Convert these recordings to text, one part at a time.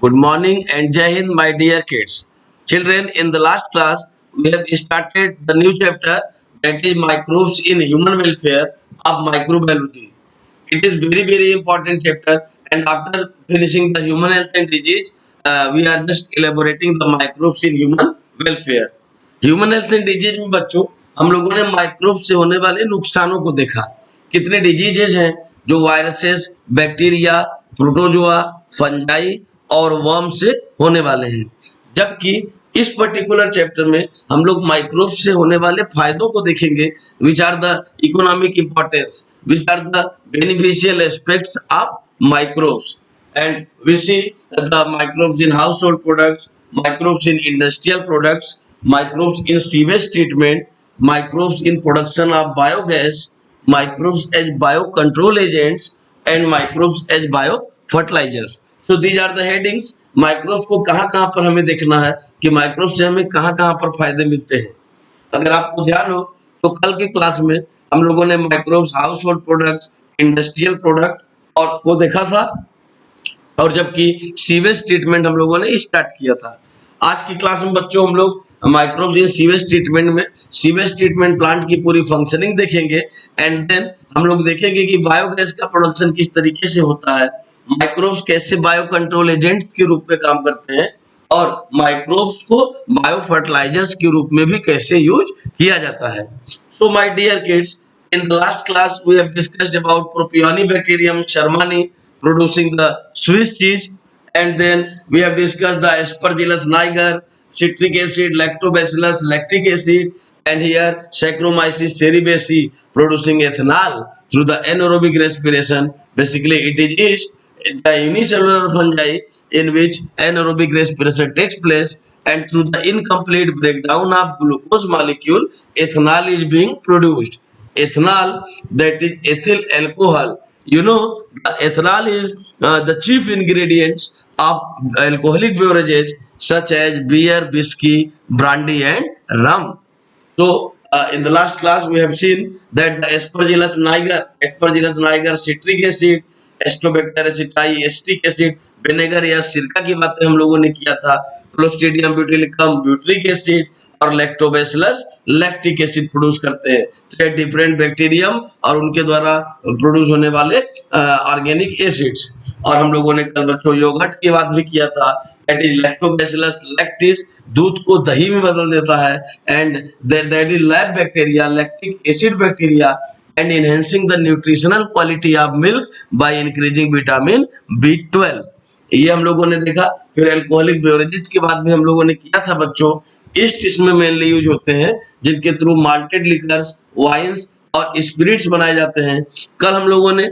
Good morning and Jai Hind, my dear kids. Children, in the last class, we have started the new chapter that is microbes in human welfare of microbiology. It is very important chapter, and after finishing the human health and disease, we are just elaborating the microbes in human welfare. Human health and disease में बच्चों हम लोगों ने microbe से होने वाले नुकसानों को देखा। कितने डिजीजेज हैं जो वायरसेस, बैक्टीरिया, प्रोटोजोआ, फंजाई और वर्म से होने वाले हैं, जबकि इस पर्टिकुलर चैप्टर में हम लोग माइक्रोब से होने वाले फायदों को देखेंगे। Which are the economic importance, which are the beneficial aspects of microbes, and we see the microbes in household products, microbes in industrial products, microbes in sewage treatment, microbes in production of biogas, microbes as biocontrol agents, and microbes as biofertilizers. So these are the headings. Microbes को कहाँ पर हमें देखना है कि microbes से हमें कहाँ पर फायदे मिलते हैं। अगर आपको ध्यान हो तो कल की क्लास में हम लोगों ने microbes, house hold products, industrial product और वो देखा था, और जबकि सीवेज ट्रीटमेंट हम लोगों ने स्टार्ट किया था। आज की क्लास में बच्चों हम लोग माइक्रोब्स इन सीवेज ट्रीटमेंट में सीवेज ट्रीटमेंट प्लांट की पूरी फंक्शनिंग देखेंगे, एंड देन हम लोग देखेंगे कि बायोगैस का प्रोडक्शन किस तरीके से होता है, माइक्रोब्स कैसे बायो कंट्रोल एजेंट्स के रूप में काम करते हैं, और माइक्रोब्स को बायो फर्टिलाइजर्स के रूप में भी कैसे यूज किया जाता है। So my dear kids, in the last class we have discussed about Propionibacterium shermani producing the Swiss cheese, and then we have discussed the Aspergillus niger, citric acid, lactobacillus lactic acid, and here Saccharomyces cerevisiae producing ethanol through the anaerobic respiration. Basically it is yeast, the unicellular fungi in which anaerobic respiration takes place, and through the incomplete breakdown of glucose molecule ethanol is being produced. Ethanol, that is ethyl alcohol. You know, the ethanol is the chief ingredients of alcoholic beverages such as beer, whiskey, brandy, and rum. So in the last class we have seen that the Aspergillus niger, citric acid, Astrobacter aceti, acetic acid, vinegar या सिरका की बातें हम लोगों ने किया था, clostridium butylicum butyric acid और लैक्टोबैसिलस लैक्टिक एसिड प्रोड्यूस करते हैं। तो ये डिफरेंट बैक्टीरियम और उनके द्वारा प्रोड्यूस होने वाले ऑर्गेनिक एसिड्स। और हम लोगों ने कल बच्चों योगर्ट की बात भी किया था, दैट इज लैक्टोबैसिलस लैक्टिस, दूध को दही में बदल देता है, and that is lab bacteria, lactic acid bacteria, and enhancing the nutritional quality of milk by increasing vitamin B12। ये हम लोगों ने देखा। फिर अल्कोहलिक बेवरेजेस की बात भी हम लोगों ने किया था बच्चों। ईस्ट इसमें मेनली यूज होते हैं जिनके थ्रू माल्टेड लिकर्स, वाइन्स और स्पिरिट्स बनाए जाते हैं। कल हम लोगों ने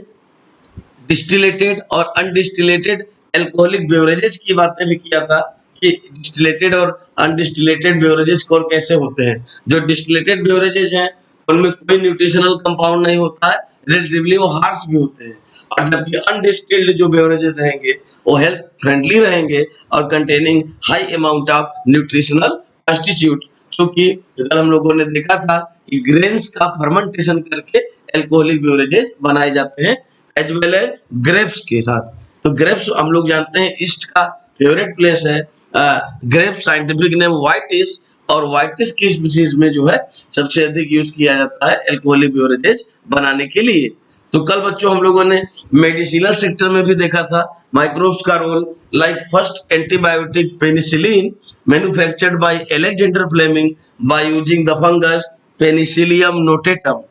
डिस्टिलेटेड और अनडिस्टिलेटेड अल्कोहलिक बेवरेजेस की बातें भी किया था कि डिस्टिलेटेड और अनडिस्टिलेटेड बेवरेजेस कौन कैसे होते हैं। जो डिस्टिलेटेड बेवरेजेस हैं उनमें कोई न्यूट्रिशनल कंपाउंड नहीं होता है, रिलेटिवली वो हार्श भी होते हैं, और जबकि अनडिस्टिल्ड जो बेवरेजेस रहेंगे वो हेल्थ फ्रेंडली रहेंगे और containing high amount of nutritional constitute. क्योंकि कल हम लोगों ने देखा था कि ग्रेन्स का फर्मेंटेशन करके अल्कोहलिक बेवरेजेस बनाए जाते हैं, एज वेल एज ग्रेप्स के साथ। तो ग्रेप्स हम लोग जानते हैं ईस्ट का फेवरेट प्लेस है। ग्रेप साइंटिफिक नेम व्हाइटिस, और व्हाइटिस की स्पीशीज में जो है सबसे अधिक यूज किया जाता है अल्कोहलिक बेवरेजेस बनाने के लिए। तो कल बच्चों हम लोगों ने मेडिसिनल सेक्टर में भी देखा था माइक्रोब्स का role, like first antibiotic penicillin manufactured by Alexander Fleming by using the fungus Penicillium notatum.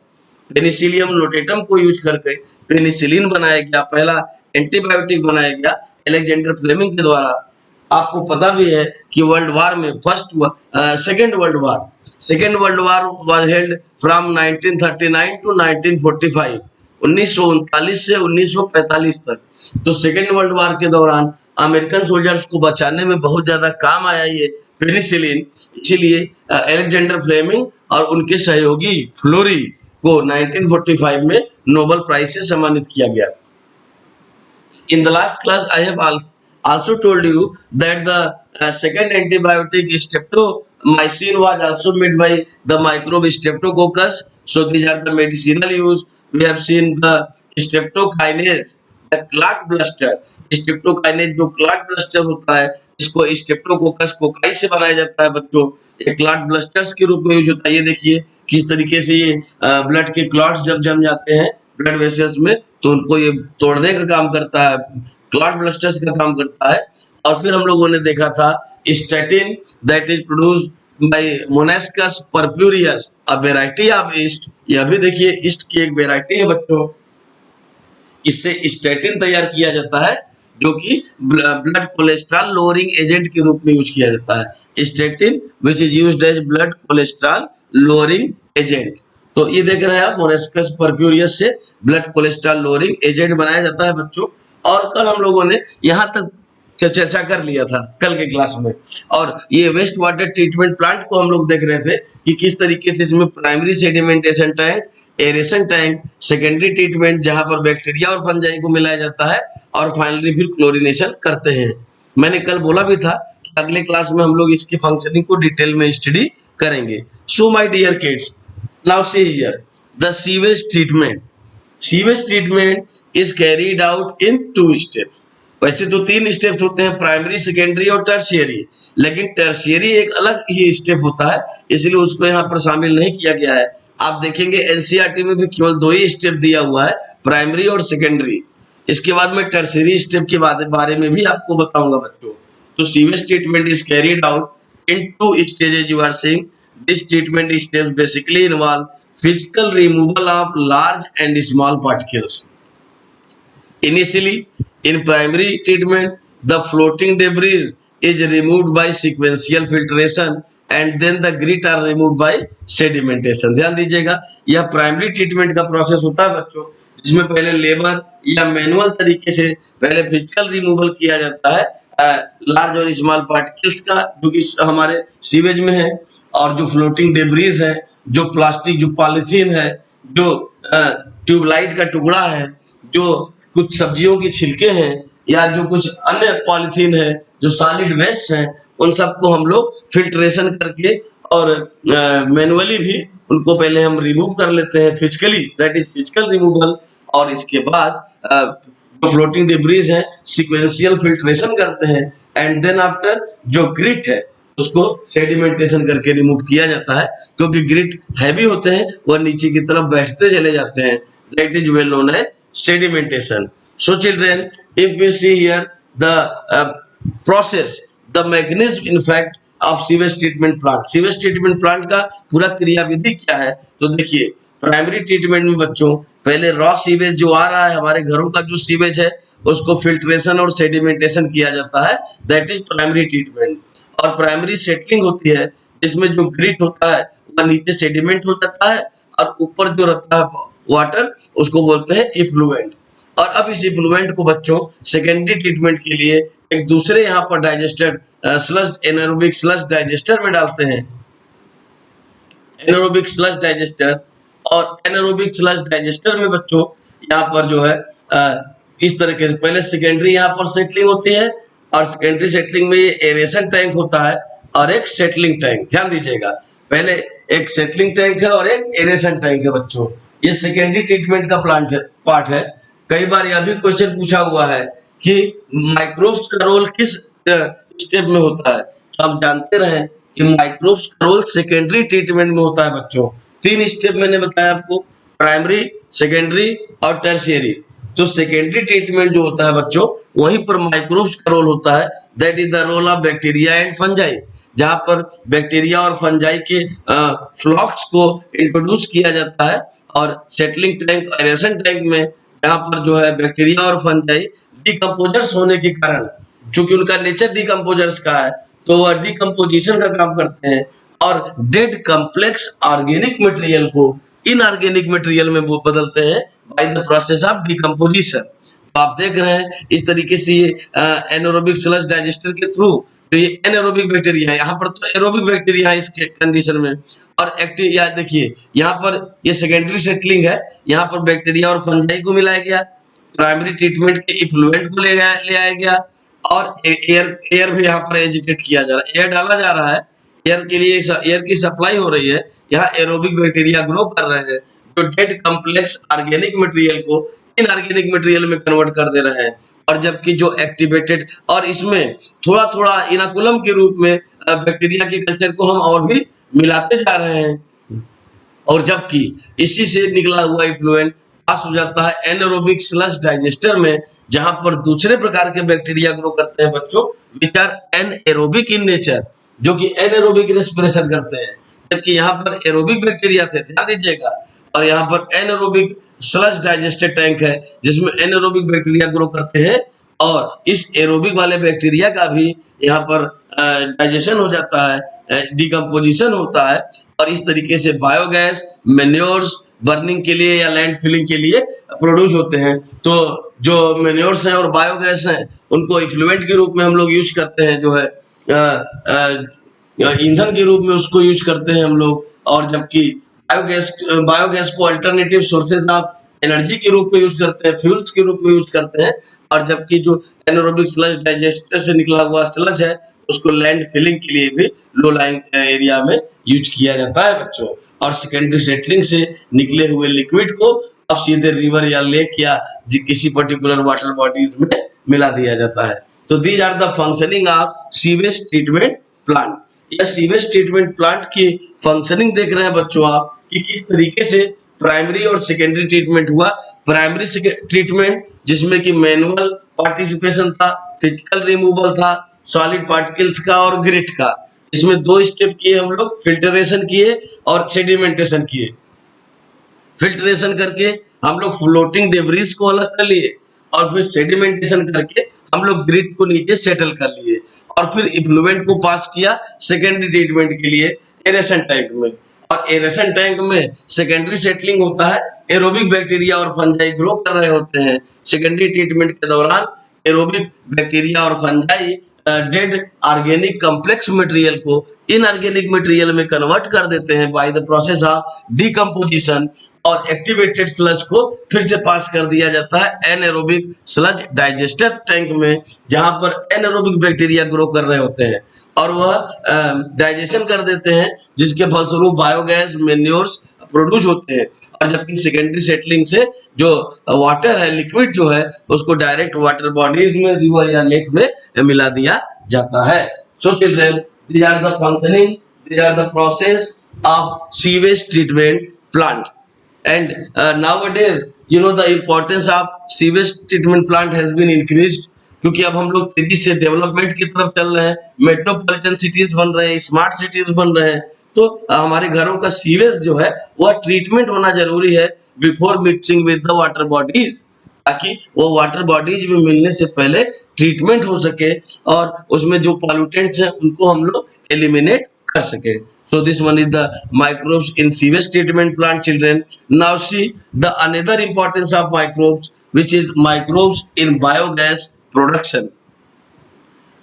Penicillium notatum को यूज करके पेनिसिलिन बनाया गया, पहला एंटीबायोटिक बनाया गया अलेक्जेंडर फ्लेमिंग के द्वारा। आपको पता भी है कि वर्ल्ड वार में Second World War was held from 1939 to 1945, 1939 से 1945 तक। तो सेकेंड वर्ल्ड वार के दौरान अमेरिकन सोल्जर्स को बचाने में बहुत ज्यादा काम आया ये पेनिसिलिन। इसीलिए अलेक्जेंडर फ्लेमिंग और उनके सहयोगी फ्लोरी को 1945 में नोबेल प्राइज से सम्मानित किया गया। In the last class, I have also told you that the second antibiotic streptomycin was also made by the microbe Streptococcus. So these are the medicinal use. We have seen the streptokinase, the clot buster. Streptokinase जो clot buster होता है, इसको Streptococcus cocci से बनाया जाता है बच्चों। ये क्लॉट बस्टर्स के रूप में यूज होता है। ये देखिए किस तरीके से ये ब्लड के क्लॉट्स जब जम जाते हैं ब्लड वेसल्स में, तो उनको ये तोड़ने का काम करता है, क्लॉट बस्टर्स का काम करता है। और फिर हम लोगों ने देखा था statin that is produced by Monascus purpureus, a variety of east. यह भी देखिए ईस्ट की एक वैरायटी है बच्चों। इससे स्टैटिन तैयार किया जाता है जो कि ब्लड कोलेस्ट्रॉल लोअरिंग एजेंट के रूप में यूज किया जाता है। Statin which is used as blood cholesterol lowering agent. तो ये देख रहे हैं आप, मोनास्कस परप्यूरियस से ब्लड कोलेस्ट्रॉल लोअरिंग एजेंट बनाया जाता है बच्चों। और कल हम लोगों ने यहाँ तक चर्चा कर लिया था कल के क्लास में। और ये वेस्ट वाटर ट्रीटमेंट प्लांट को हम लोग देख रहे थे कि किस तरीके से इसमें primary sedimentation tank, aeration tank, secondary treatment जहां पर बैक्टीरिया और फंजाई को मिलाया जाता है, और फाइनली फिर क्लोरिनेशन करते हैं। मैंने कल बोला भी था कि अगले क्लास में हम लोग इसकी फंक्शनिंग को डिटेल में स्टडी करेंगे। So my dear kids, now see here the sewage treatment. Sewage treatment is carried out in 2 steps. वैसे तो 3 स्टेप्स होते हैं, प्राइमरी, सेकेंडरी और टर्शियरी, लेकिन टर्शियरी एक अलग ही स्टेप होता है, इसलिए उसको यहाँ पर शामिल नहीं किया गया है। आप देखेंगे एनसीईआरटी में भी केवल 2 ही स्टेप दिया हुआ है, प्राइमरी और सेकेंडरी। इसके बाद मैं टर्शियरी स्टेप के बारे में भी आपको बताऊंगा बच्चों। तो sewage treatment is carried out in 2 stages you are seeing. This treatment steps basically involve physical removal of large and small particles. Initially, in primary treatment, the floating debris is removed by sequential filtration and then the grit are removed by sedimentation। ध्यान दीजिएगा, यह primary treatment का process होता है बच्चों, जिसमें पहले labour या मैनुअल तरीके से पहले फिजिकल रिमूवल किया जाता है लार्ज और स्मॉल पार्टिकल्स का, जो कि हमारे सीवेज में है। और जो फ्लोटिंग डेब्रीज है, जो प्लास्टिक, जो पॉलीथीन है, जो ट्यूबलाइट का टुकड़ा है, जो कुछ सब्जियों की छिलके हैं, या जो कुछ अन्य पॉलीथीन है, जो सॉलिड वेस्ट हैं, उन सबको हम लोग फिल्ट्रेशन करके और मैनुअली भी उनको पहले हम रिमूव कर लेते हैं physically, that is physical removal. और इसके बाद जो फ्लोटिंग डिब्रीज है सीक्वेंशियल फिल्ट्रेशन करते हैं, एंड देन आफ्टर जो ग्रिट है उसको सेडिमेंटेशन करके रिमूव किया जाता है, क्योंकि ग्रिट हैवी होते हैं, वह नीचे की तरफ बैठते चले जाते हैं, that is well known as sedimentation। So children, if we see here the process, the mechanism in fact of sewage treatment plant, sewage treatment plant का पूरा क्रियाविधि क्या है, तो देखिए प्राइमरी ट्रीटमेंट में बच्चों पहले रॉ सीवेज जो आ रहा है, हमारे घरों का जो सीवेज है, उसको फिल्ट्रेशन और सेडिमेंटेशन किया जाता है, दैट इज प्राइमरी ट्रीटमेंट। और प्राइमरी सेटलिंग होती है, जिसमें जो ग्रिट होता है वह नीचे सेडिमेंट हो जाता है, और ऊपर जो रहता है वाटर, उसको बोलते हैं इफ्लुएंट। और अब इस इफ्लुएंट को बच्चों सेकेंडरी ट्रीटमेंट के लिए एक दूसरे यहाँ पर digester sludge, anaerobic sludge digester में डालते हैं, एनारोबिक स्लज डाइजेस्टर। और एनारोबिक स्लज डाइजेस्टर में बच्चों यहाँ पर जो है इस तरीके से पहले सेकेंडरी यहाँ पर सेटलिंग होती है, और सेकेंडरी सेटलिंग में ये एरेशन टैंक होता है और एक सेटलिंग टैंक। ध्यान दीजिएगा, पहले एक सेटलिंग टैंक है और एक एरेशन टैंक है बच्चों। ये सेकेंडरी ट्रीटमेंट का पार्ट है। कई बार यह भी क्वेश्चन पूछा हुआ है कि माइक्रोब्स का रोल किस स्टेप में होता है, तो आप जानते रहे कि माइक्रोब्स का रोल सेकेंडरी ट्रीटमेंट में होता है बच्चों। 3 स्टेप मैंने बताया आपको, प्राइमरी, सेकेंडरी और टर्शियरी। तो सेकेंडरी ट्रीटमेंट जो होता है बच्चों, वहीं पर माइक्रोब्स का रोल होता है, that is the role of bacteria and fungi, जहां पर बैक्टीरिया और फंजाई के फ्लॉक्स को इंट्रोड्यूस किया जाता है। और सेटलिंग टैंक, एरेशन टैंक में यहाँ पर जो है बैक्टीरिया और फंजाई डिकम्पोजर्स होने के कारण, चूंकि उनका नेचर डिकम्पोजर्स का है, तो वह डिकम्पोजिशन का काम करते हैं और डेड कॉम्प्लेक्स ऑर्गेनिक मटेरियल को इनऑर्गेनिक मटेरियल में वो बदलते हैं by the process of decomposition. तो आप देख रहे हैं इस तरीके से ये एनारोबिक स्लज डाइजेस्टर के थ्रू, तो ये एनारोबिक बैक्टीरिया है, यहाँ पर तो एरोबिक बैक्टीरिया है इसके कंडीशन में। और एक्टिव, या देखिए यहाँ पर ये सेकेंडरी सेटलिंग है, यहाँ पर बैक्टीरिया और फंजाई को मिलाया गया, प्राइमरी ट्रीटमेंट के इफ्लुएंट को ले आया गया, और एयर भी यहाँ पर एजिटेट किया जा रहा है, एयर डाला जा रहा है, एयर के लिए एयर की सप्लाई हो रही है। यहाँ एरोबिक बैक्टीरिया ग्रो कर रहे हैं, जो डेड कॉम्प्लेक्स ऑर्गेनिक मटेरियल को इनऑर्गेनिक मटेरियल में कन्वर्ट कर दे रहे हैं। और जबकि जो एक्टिवेटेड, और इसमें थोड़ा थोड़ा इनाकुलम के रूप में बैक्टीरिया के कल्चर को हम और भी मिलाते जा रहे हैं। और जबकि इसी से निकला हुआ इफ्लुएंट पास हो जाता है एनारोबिक स्लश डाइजेस्टर में, जहां पर दूसरे प्रकार के बैक्टीरिया ग्रो करते हैं बच्चों, which are anaerobic in nature, जो कि एनारोबिक रेस्पिरेशन करते हैं। जबकि यहाँ पर एरोबिक बैक्टीरिया थे, ध्यान दीजिएगा, और यहाँ पर एनारोबिक स्लश डाइजेस्टर टैंक है जिसमें एनारोबिक बैक्टीरिया ग्रो करते हैं, और इस एरोबिक वाले बैक्टीरिया का भी यहाँ पर डाइजेशन हो जाता है, डिकम्पोजिशन होता है, और इस तरीके से बायोगैस, मेन्योर्स बर्निंग के लिए या लैंड फिलिंग के लिए प्रोड्यूस होते हैं। तो जो मेन्योर्स हैं और बायोगैस हैं उनको इफ्लुएंट के रूप में हम लोग यूज करते हैं, जो है ईंधन के रूप में उसको यूज करते हैं हम लोग। और जबकि बायोगैस को अल्टरनेटिव सोर्सेज ऑफ एनर्जी के रूप में यूज करते हैं, फ्यूल्स के रूप में यूज करते हैं। और जबकि जो एनारोबिक स्लज डाइजेस्टर से निकला हुआ स्लज है उसको लैंड फिलिंग के लिए भी लो लाइन एरिया में यूज किया जाता है बच्चों। और सेकेंडरी सेटलिंग से निकले हुए लिक्विड को अब सीधे रिवर या लेक या किसी पर्टिकुलर वाटर बॉडीज में मिला दिया जाता है। तो these are the functioning of sewage treatment plant. यह सीवेज ट्रीटमेंट प्लांट की फंक्शनिंग देख रहे हैं बच्चों आप, कि किस तरीके से प्राइमरी और सेकेंडरी ट्रीटमेंट हुआ। प्राइमरी ट्रीटमेंट जिसमें कि मैनुअल पार्टिसिपेशन था, फिजिकल रिमूवल था सॉलिड पार्टिकल्स का और ग्रिट का। इसमें दो स्टेप किए हम लोग, फिल्टरेशन किए और सेडिमेंटेशन किए। फिल्टरेशन करके हम लोग फ्लोटिंग डेब्रिस को अलग कर लिए, और फिर सेडिमेंटेशन करके हम लोग ग्रिट को नीचे सेटल कर लिए, और फिर इफ्लुएंट को पास किया सेकेंडरी ट्रीटमेंट के लिए एरेशन टैंक में। और एरेशन टैंक में सेकेंडरी सेटलिंग होता है, एरोबिक बैक्टीरिया और फंजाई ग्रो कर रहे होते हैं। सेकेंडरी ट्रीटमेंट के दौरान एरोबिक बैक्टीरिया और fungi dead organic complex material को इनऑर्गेनिक मटेरियल में कन्वर्ट कर देते हैं by the process of decomposition, और एक्टिवेटेड स्लज को फिर से पास कर दिया जाता है एनारोबिक स्लज डाइजेस्टर टैंक में, जहां पर एनारोबिक बैक्टीरिया ग्रो कर रहे होते हैं, और वह डाइजेशन कर देते हैं, जिसके फलस्वरूप बायोगैस, मेन्योर्स प्रोड्यूस होते हैं। और जबकि सेकेंडरी सेटलिंग से जो वाटर है, लिक्विड जो है, उसको डायरेक्ट वाटर बॉडीज में, रिवर या लेक में मिला दिया जाता है। So children, these are the functioning, these are the process of sewage treatment plant. And nowadays you know the importance of sewage treatment plant has been increased, क्योंकि अब हम लोग तेजी से डेवलपमेंट की तरफ चल रहे हैं, मेट्रोपॉलिटन सिटीज बन रहे हैं, स्मार्ट सिटीज बन रहे हैं। तो हमारे घरों का सीवेज जो है वह ट्रीटमेंट होना जरूरी है before mixing with the water bodies, ताकि वो वाटर बॉडीज में मिलने से पहले ट्रीटमेंट हो सके और उसमें जो पॉल्यूटेंट्स हैं उनको हम लोग एलिमिनेट कर सके। So this one is the microbes in sewage treatment plant, children. Now see the another importance of microbes, which is microbes in biogas production.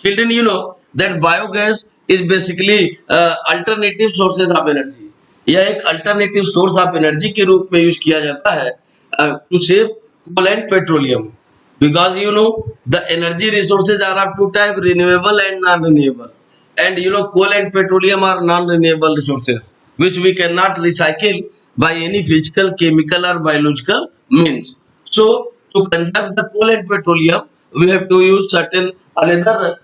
Children, you know that biogas is basically alternative sources of energy. यह एक alternative source of energy के रूप में use किया जाता है to save coal and petroleum, because you know the energy resources are of two types, renewable and non-renewable. And you know coal and petroleum are non-renewable resources which we cannot recycle by any physical, chemical or biological means. So to conserve the coal and petroleum we have to use certain another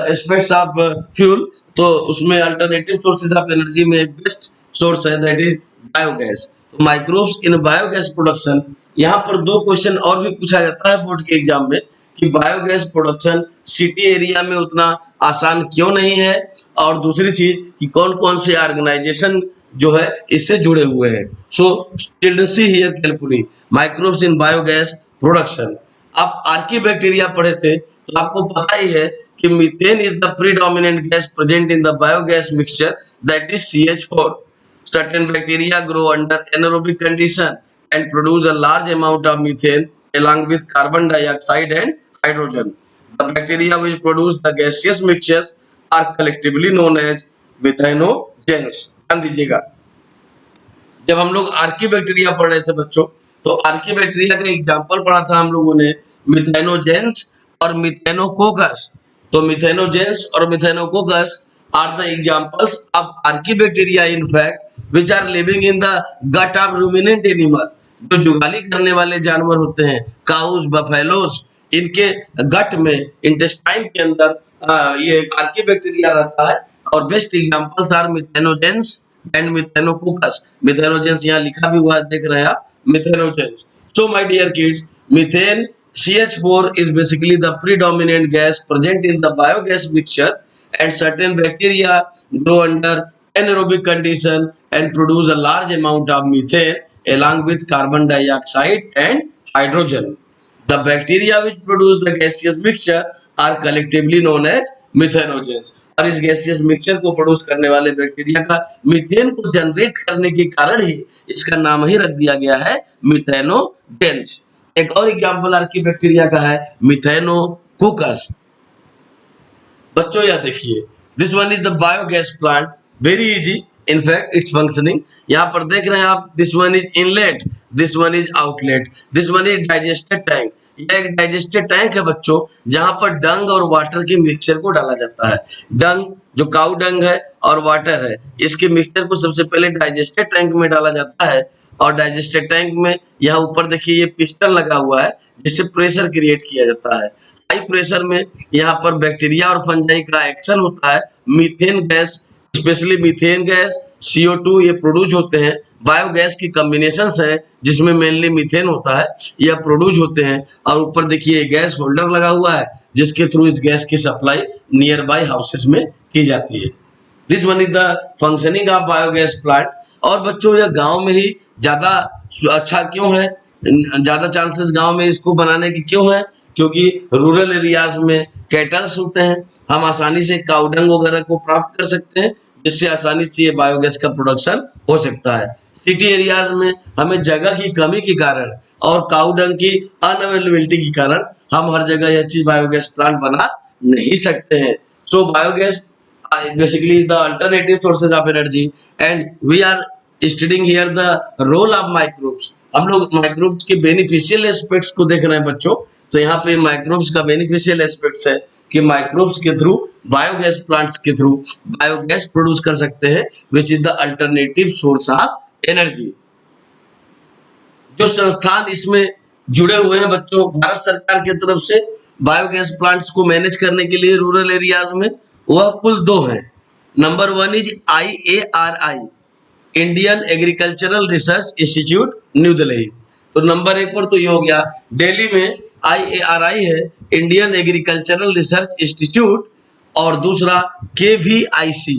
aspects of fuel. तो उसमें alternative sources of energy में एक best source है, that is biogas. Microbes in biogas production, यहाँ पर दो question और भी पूछा जाता है बोर्ड के एग्जाम में, कि बायोगैस प्रोडक्शन सिटी एरिया में उतना आसान क्यों नहीं है, और दूसरी चीज कि कौन कौन से ऑर्गेनाइजेशन जो है इससे जुड़े हुए हैं। So children see here carefully, microbes in biogas production. आप आर्की बैक्टीरिया पढ़े थे तो आपको पता ही है कि methane is the predominant gas present in the biogas mixture, that is CH4. Certain bacteria grow under anaerobic condition and produce a large amount of methane along with carbon dioxide and hydrogen. The bacteria which produce the gaseous mixtures are collectively known as methanogens. ध्यान दीजिएगा, जब हम लोग Archie bacteria पढ़ रहे थे बच्चों, तो आर्की बैक्टीरिया का एग्जाम्पल पढ़ा था हम लोगों ने मिथेनोजेंस और मिथेनोकोकस। तो मिथेनोजेंस और मिथेनोकोकस are the examples of archaebacteria in fact which are living in the gut of ruminant animal, जो जुगाली करने वाले जानवर होते हैं, काउस, बफेलोस, इनके गट में, इंटेस्टाइन के अंदर ये आर्की बैक्टीरिया रहता है। और best examples are methanogens and methanococcus. Methanogens यहाँ लिखा भी हुआ है, देख रहे हैं आप, methanogens. So my dear kids, methane CH4 is basically the predominant gas present in the biogas mixture, and certain bacteria grow under anaerobic condition and produce a large amount of methane along with carbon dioxide and hydrogen. The bacteria which produce the gaseous mixture are collectively known as methanogens. और इस gaseous mixture को produce करने वाले bacteria का methane को generate करने के कारण ही इसका नाम ही रख दिया गया है मिथेनोजेंस। एक और एग्जांपल आर्की बैक्टीरिया का है मिथेनोकोकस। बच्चों यह देखिए, this one is the biogas plant, very easy, in fact it's functioning. यहाँ पर देख रहे हैं आप, this one is inlet, this one is outlet, this one is digester tank. यह एक डाइजेस्टर टैंक है बच्चों, जहां पर डंग और वाटर के मिक्सचर को डाला जाता है। डंग जो काऊ डंग है और वाटर है, इसके मिक्सचर को सबसे पहले डाइजेस्टर टैंक में डाला जाता है। और डाइजेस्टर टैंक में यहाँ ऊपर देखिए ये पिस्टन लगा हुआ है, जिससे प्रेशर क्रिएट किया जाता है। हाई प्रेशर में यहाँ पर बैक्टीरिया और फंजाई का एक्शन होता है। Methane gas, specially methane gas, CO2 ये प्रोड्यूस होते हैं। बायोगैस की कॉम्बिनेशन है जिसमें मेनली मीथेन होता है, यह प्रोड्यूस होते हैं। और ऊपर देखिए गैस होल्डर लगा हुआ है, जिसके थ्रू इस गैस की सप्लाई नियर बाय हाउसेस में की जाती है। This one is the functioning of biogas plant. और बच्चों यह गांव में ही ज्यादा अच्छा क्यों है, ज्यादा चांसेस गांव में इसको बनाने की क्यों है? क्योंकि रूरल एरियाज में कैटल्स होते हैं, हम आसानी से काउडंग वगैरह को प्राप्त कर सकते हैं, जिससे आसानी से ये बायोगैस का प्रोडक्शन हो सकता है। सिटी एरियाज में हमें जगह की कमी के कारण और काउडंग की अनअवेलेबिलिटी के कारण हम हर जगह यह चीज बायोगैस प्लांट बना नहीं सकते हैं। सो biogas basically the alternative sources of energy, and we are studying here the role of microbes। हम लोग माइक्रोब्स के बेनिफिशियल एस्पेक्ट्स को देख रहे हैं बच्चों। तो यहाँ पे माइक्रोब्स का बेनिफिशियल एस्पेक्ट्स है कि माइक्रोब्स के थ्रू, बायोगैस प्लांट्स के थ्रू बायोगैस प्रोड्यूस कर सकते हैं, which is the alternative source of energy. जो संस्थान इसमें जुड़े हुए हैं बच्चों भारत सरकार की तरफ से बायोगैस प्लांट्स को मैनेज करने के लिए रूरल एरियाज में, वह कुल 2 हैं। Number 1 is IARI, Indian Agricultural Research institute, new Delhi. तो नंबर 1 पर तो ये हो गया, दिल्ली में IARI है, इंडियन एग्रीकल्चरल रिसर्च इंस्टीट्यूट। और दूसरा KVIC,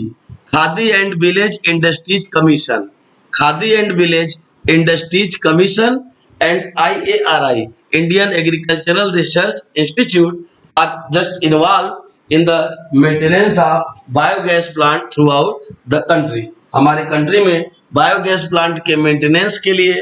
Khadi and Village Industries Commission, Khadi and Village Industries Commission and IARI, Indian Agricultural Research Institute are just involve in the maintenance of biogas plant throughout the country। हमारे country में biogas plant के maintenance के लिए,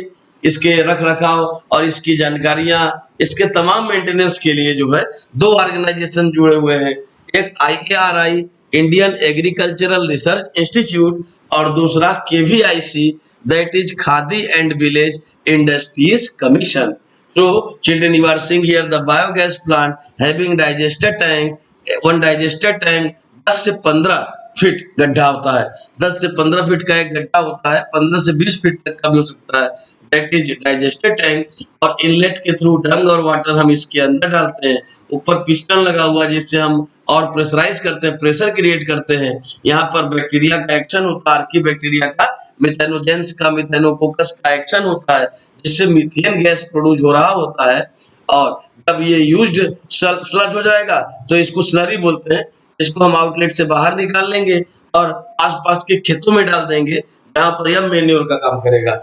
इसके रख रखाव और इसकी जानकारियां, इसके तमाम मेंटेनेंस के लिए जो है 2 ऑर्गेनाइजेशन जुड़े हुए हैं। एक IARI, Indian Agricultural Research institute, और दूसरा KVIC, that is khadi and Village Industries commission. So children, you are seeing here the biogas plant having digester tank। One digester tank 10 से 15 फीट गड्ढा होता है, 10 से 15 फीट का एक गड्ढा होता है, 15 से 20 फीट तक का भी हो सकता है, दैट इज डाइजेस्टर टैंक। और इनलेट के थ्रू डंग और वाटर हम इसके अंदर डालते हैं, ऊपर पिस्टन लगा हुआ है जिससे हम और प्रेशराइज करते हैं, प्रेशर क्रिएट करते हैं। यहाँ पर बैक्टीरिया का एक्शन होता है, आर्की बैक्टीरिया का, मिथेनोजेंस का, मिथेनोकोकस का एक्शन होता है, जिससे मीथेन गैस प्रोड्यूस हो रहा होता है। और जब ये यूज्ड स्लज हो जाएगा तो इसको स्लरी बोलते हैं। इसको हम आउटलेट से बाहर निकाल लेंगे और आसपास के खेतों में डाल देंगे, जहां पर यह मेन्योर का काम करेगा।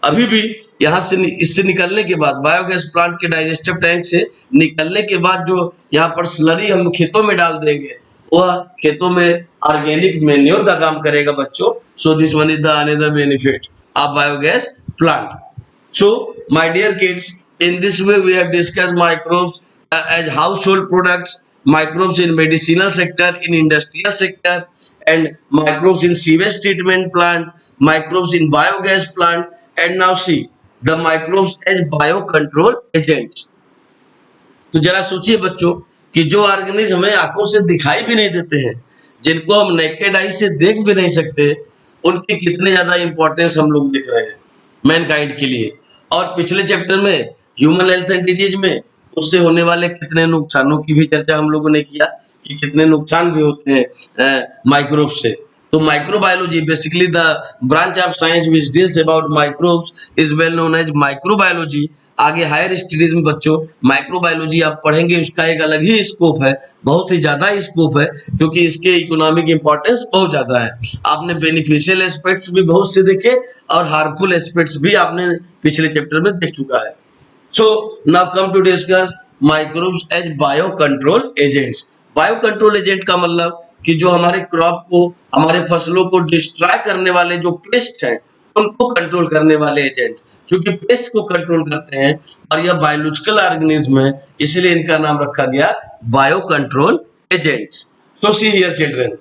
अभी भी यहाँ से इससे निकलने के बाद, बायोगैस प्लांट के डाइजेस्टिव टैंक से निकलने के बाद जो यहाँ पर स्लरी हम खेतों में डाल देंगे, वह खेतों में ऑर्गेनिक मेन्योर का काम करेगा बच्चों। So this one is the another benefit of biogas plant. So my dear kids, in this way we have discussed microbes as household products, microbes in medicinal sector, in industrial sector, and microbes in sewage treatment plant, microbes in biogas plant, and now see the microbes as biocontrol agents। तो जरा सोचिए बच्चों कि जो organism हमें आंखों से दिखाई भी नहीं देते हैं, जिनको हम नेकेड आई से देख भी नहीं सकते, उनकी कितने ज्यादा इंपॉर्टेंस हम लोग देख रहे हैं मैनकाइंड के लिए। और पिछले चैप्टर में ह्यूमन हेल्थ एंड डिजीज में उससे होने वाले कितने नुकसानों की भी चर्चा हम लोगों ने किया कि कितने नुकसान भी होते हैं माइक्रोब से। तो microbiology basically the branch of science which deals about microbes is well known as microbiology. आगे हायर स्टडीज में बच्चों माइक्रोबायोलॉजी आप पढ़ेंगे, उसका एक अलग ही स्कोप है, बहुत ही ज्यादा स्कोप है, क्योंकि इसके इकोनॉमिक इंपॉर्टेंस बहुत ज्यादा है। आपने बेनिफिशियल एस्पेक्ट्स भी बहुत से देखे और हार्मफुल एस्पेक्ट्स भी आपने पिछले चैप्टर में देख चुका है। So now come to discuss microbes as biocontrol agents। Biocontrol agent का मतलब कि जो हमारे क्रॉप को, हमारे फसलों को डिस्ट्रॉय करने वाले जो पेस्ट हैं उनको कंट्रोल करने वाले एजेंट। क्योंकि पेस्ट को कंट्रोल करते हैं और यह बायोलॉजिकल ऑर्गेनिज्म है, इसलिए इनका नाम रखा गया biocontrol agents. So see here children,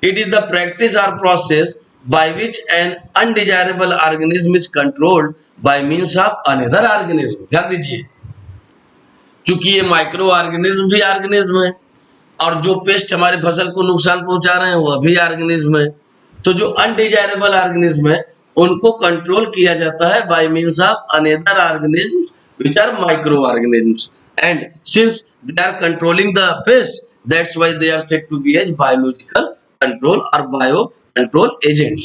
it is the practice or process by which an undesirable organism is controlled by means of another organism। ध्यान दीजिए, चूंकि ये माइक्रो ऑर्गेनिज्म भी ऑर्गेनिज्म है और जो पेस्ट हमारे फसल को नुकसान पहुंचा रहे हैं वह भी ऑर्गेनिज्म है। तो जो अनडिजायरेबल ऑर्गेनिज्म है उनको कंट्रोल किया जाता है by means of another organism which are micro organisms, and since they are controlling the pest that's why they are said to be as biological control or biocontrol agents।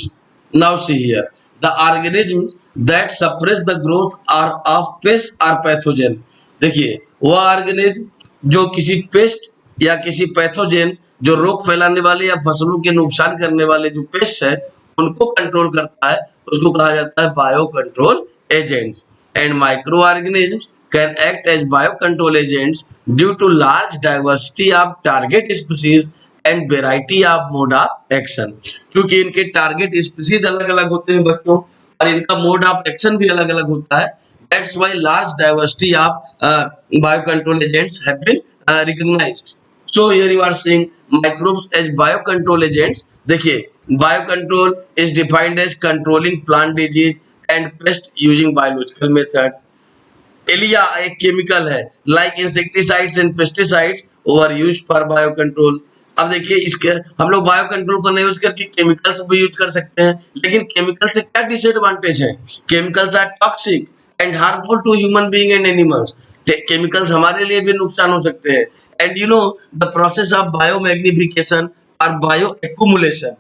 Now see here, the organisms that suppress the growth are of pest or pathogen। देखिए, वह organism जो किसी paste या किसी pathogen, जो रोग फैलाने वाले या फसलों के नुकसान करने वाले जो पेस्ट है उनको कंट्रोल करता है, उसको कहा जाता है bio control agents. And micro organisms can act as bio control agents due to large diversity of target species and variety of mode of action. क्योंकि इनके टारगेट स्पीसीज अलग अलग होते हैं बच्चों और इनका मोड ऑफ एक्शन भी अलग अलग होता है। That's why large diversity of biocontrol agents have been recognized। So here you are seeing microbes as biocontrol agents। देखिए, biocontrol is defined as controlling plant disease and pest using biological method। Elia एक chemical है, like insecticides and pesticides were used for biocontrol। अब देखिए, इसके हम लोग bio control को नहीं यूज करके केमिकल्स भी यूज कर सकते हैं, लेकिन केमिकल से क्या डिसएडवांटेज है? Chemicals are toxic and harmful to human being and animals. Chemicals हमारे लिए भी नुकसान हो सकते हैं। And you know the process of biomagnification और बायो एक्यूमुलेशन,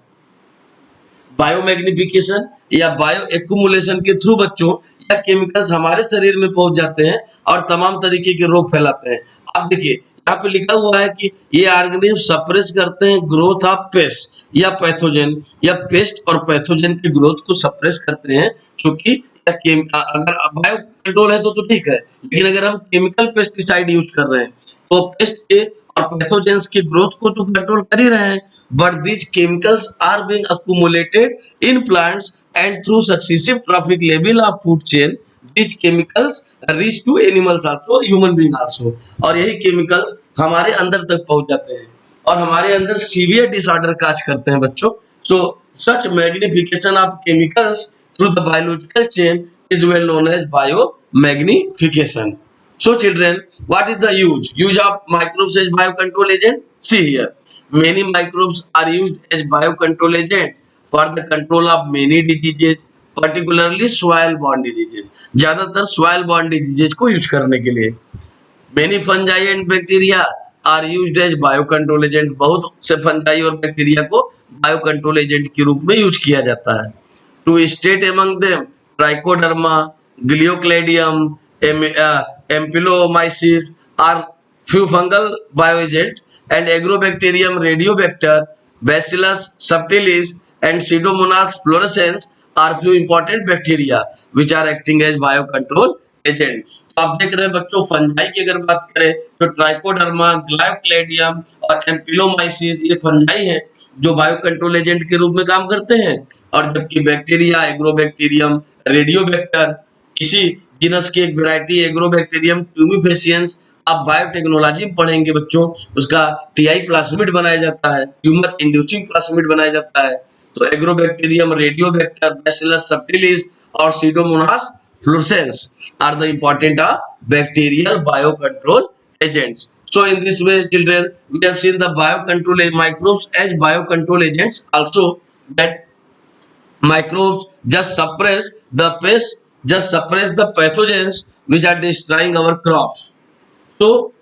बायोमैग्निफिकेशन या बायो एक्यूमुलेशन के थ्रू बच्चों या केमिकल्स हमारे शरीर में पहुंच जाते हैं और तमाम तरीके के रोग फैलाते हैं। अब देखिए, यहाँ पे लिखा हुआ है कि ये ऑर्गेनिज्म सप्रेस करते हैं ग्रोथ ऑफ पेस्ट या पैथोजन, या पेस्ट और पैथोजन की ग्रोथ को सप्रेस करते हैं। क्योंकि अगर बायो कंट्रोल है तो ठीक है, लेकिन अगर हम केमिकल पेस्टिसाइड यूज कर रहे हैं तो पेस्ट के और पैथोजेंस की ग्रोथ को तो कंट्रोल कर ही रहे हैं, but these chemicals are being accumulated in plants and through successive trophic level of food chain these chemicals reach to animals also, human being also। और यही केमिकल्स हमारे अंदर तक पहुंच जाते हैं और हमारे अंदर सीवियर डिसऑर्डर काज करते हैं बच्चों। So such magnification of chemicals through the biological chain is well known as biomagnification. So children, what is the use of microbes as biocontrol agent? See here, many microbes are used as biocontrol agents for the control of many diseases, particularly soil borne diseases। ज्यादातर soil borne diseases को use करने के लिए many fungi and bacteria are used as biocontrol agent। बहुत से fungi और bacteria को biocontrol agent के रूप में यूज किया जाता है। To state among them Trichoderma, Gliocladium, Ampelomyces are few fungal bioagent, and agrobacterium, radiobacter, bacillus subtilis and pseudomonas fluorescens are few important bacteria which are acting as biocontrol agent। तो आप देख रहे हैं बच्चों, फंजाई की अगर बात करें तो ट्राइकोडर्मा, ग्लायोक्लेडियम और एम्पिलोमाइसिस ये फंजाई हैं जो बायोकंट्रोल एजेंट के रूप में काम करते हैं, और जबकि बैक्टीरिया, एग्रोबैक्टीरियम, रेडियोबैक्टर, इसी जीनस की एक वैरायटी एग्रोबैक्टीरियम ट्यूमिफेसियंस आप बायोटेक्नोलॉजी में पढ़ेंगे बच्चों, उसका टीआई प्लाज्मिड बनाया जाता है, ट्यूमर इंड्यूसिंग प्लाज्मिड बनाया जाता है। तो एग्रोबैक्टीरियम, रेडियोबैक्टर, बैसिलस सबटिलिस और Pseudomonas fluorescence are the important bacterial biocontrol agents। So in this way children, we have seen the biocontrol microbes as biocontrol agents also, that microbes just suppress the pest, just suppress the pathogens which are destroying our crops। So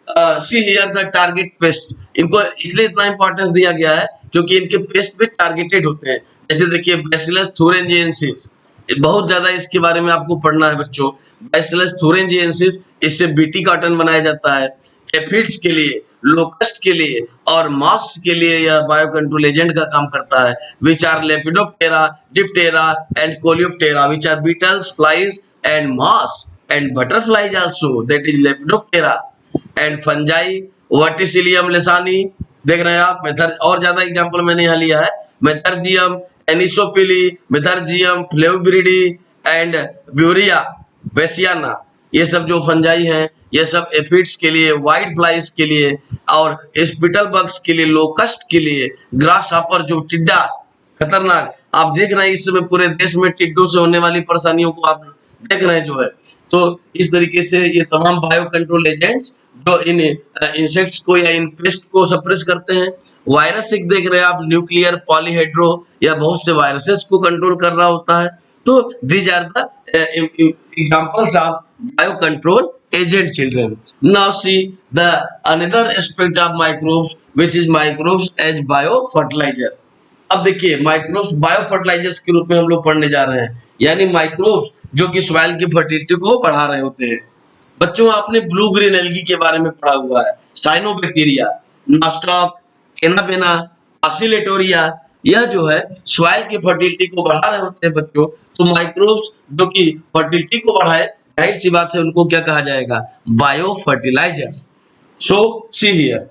see here the target pests, इनको इसलिए इतना importance दिया गया है क्योंकि इनके paste भी targeted होते हैं। जैसे देखिए बैसिलस थुरिंजिएंसिस, बहुत ज्यादा इसके बारे में आपको पढ़ना है बच्चों। बैसिलस थुरिंजिएंसिस, इससे बीटी कॉटन बनाया जाता है। एफिड्स के लिए, लोकस्ट के लिए और मॉस के लिए यह बायो कंट्रोल एजेंट का काम करता है। Which are Lepidoptera, Diptera and Coleoptera, which are beetles, flies and moths and butterflies also, that is Lepidoptera. And fungi, Verticillium lecanii, देख रहे हैं आप। मेथर और ज्यादा एग्जांपल मैंने यहाँ लिया है। मेथर्जियम, एनिसोपिली, मेथर्जियम फ्लेविब्रिडी एंड ब्यूरिया बेसियाना, ये सब जो फंजाई हैं, ये सब एफिड्स के लिए, व्हाइट फ्लाइज के लिए और स्पिटल बग्स के लिए, लोकस्ट के लिए, ग्रास हॉपर जो टिड्डा खतरनाक, आप देख रहे हैं इस समय पूरे देश में टिड्डों से होने वाली परेशानियों को आप देख रहे हैं जो है। तो इस तरीके से ये तमाम बायो कंट्रोल एजेंट्स जो इन इंसेक्ट्स को या इन पेस्ट को सप्रेस करते हैं। वायरस एक देख रहे हैं आप, न्यूक्लियर, पॉलीहेड्रो या बहुत से वायरसेस को कंट्रोल कर रहा होता है। तो these are the examples of bio control agent children. Now see the another aspect of microbes, which is microbes as biofertilizer. अब देखिए माइक्रोब्स बायो फर्टिलाइजर्स के रूप में हम लोग पढ़ने जा रहे हैं, यानी माइक्रोब्स जो कि सॉइल की फर्टिलिटी को बढ़ा रहे होते हैं। बच्चों आपने ब्लू ग्रीन एल्गी के बारे में पढ़ा हुआ है, साइनोबैक्टीरिया, नॉस्टॉक, एनाबेना, ऑसिलेटोरिया, यह जो है सॉइल की फर्टिलिटी को बढ़ा रहे होते हैं बच्चों। तो माइक्रोब्स जो कि फर्टिलिटी को बढ़ाए, जाहिर सी बात है उनको क्या कहा जाएगा, biofertilisers. So see here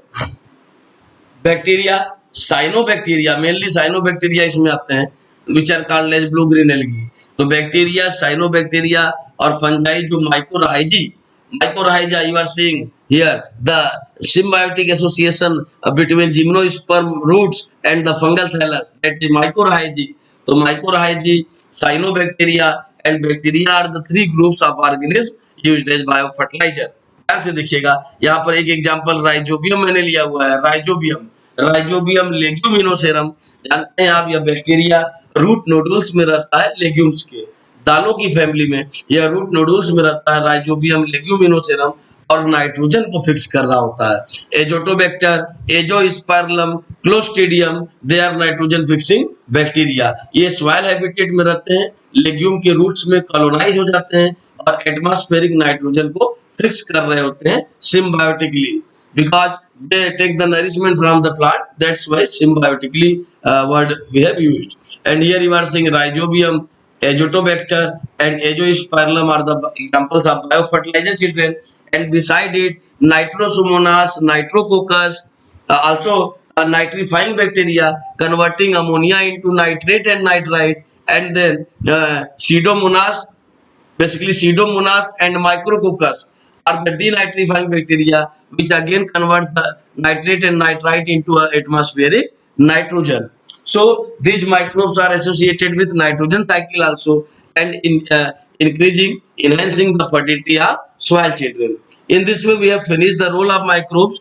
bacteria, cyanobacteria, mainly cyanobacteria इसमें आते हैं, which are called as blue green algae. तो बैक्टीरिया, साइनोबैक्टीरिया और फंजाई जो mycorrhizae, mycorrhiza, you are seeing here the symbiotic association between gymnosperm roots and the fungal thallus, that is mycorrhizae. तो mycorrhizae, cyanobacteria and bacteria are the three groups of organisms used as biofertilizer. ध्यान से देखिएगा, यहाँ पर एक example rhizobium मैंने लिया हुआ है। राइजोबियम, राइजोबियम लेग्यूमिनोसेरम, जानते हैं आप, यह बैक्टीरिया रूट नोडुल्स में रहता है, लेग्यूम्स के दालों की फैमिली में यह रूट नोडुल्स में रहता है, राइजोबियम लेग्यूमिनोसेरम, और नाइट्रोजन को फिक्स कर रहा होता है। Azotobacter, Azospirillum, Clostridium, they are nitrogen fixing bacteria. ये सॉइल हैबिटेट में रहते हैं, लेग्यूम के रूट्स में कॉलोनाइज हो जाते हैं और एटमॉस्फेरिक नाइट्रोजन को फिक्स कर रहे होते हैं symbiotically, because they take the nourishment from the plant, that's why symbiotically word we have used. And here you are seeing rhizobium, azotobacter and azoospermum are the examples of biofertilizer children. And beside it nitrosomonas, nitrococcus, also a nitrifying bacteria converting ammonia into nitrate and nitrite, and then pseudomonas, basically pseudomonas and micrococcus are the denitrifying bacteria which again converts the nitrate and nitrite into atmospheric nitrogen. So these microbes are associated with nitrogen cycle also, and in enhancing the fertility of soil children. In this way we have finished the role of microbes.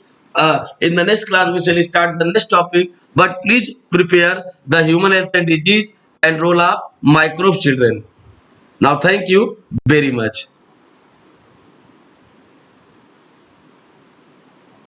In the next class we shall start the next topic, but please prepare the human health and disease and role of microbes children. Now thank you very much.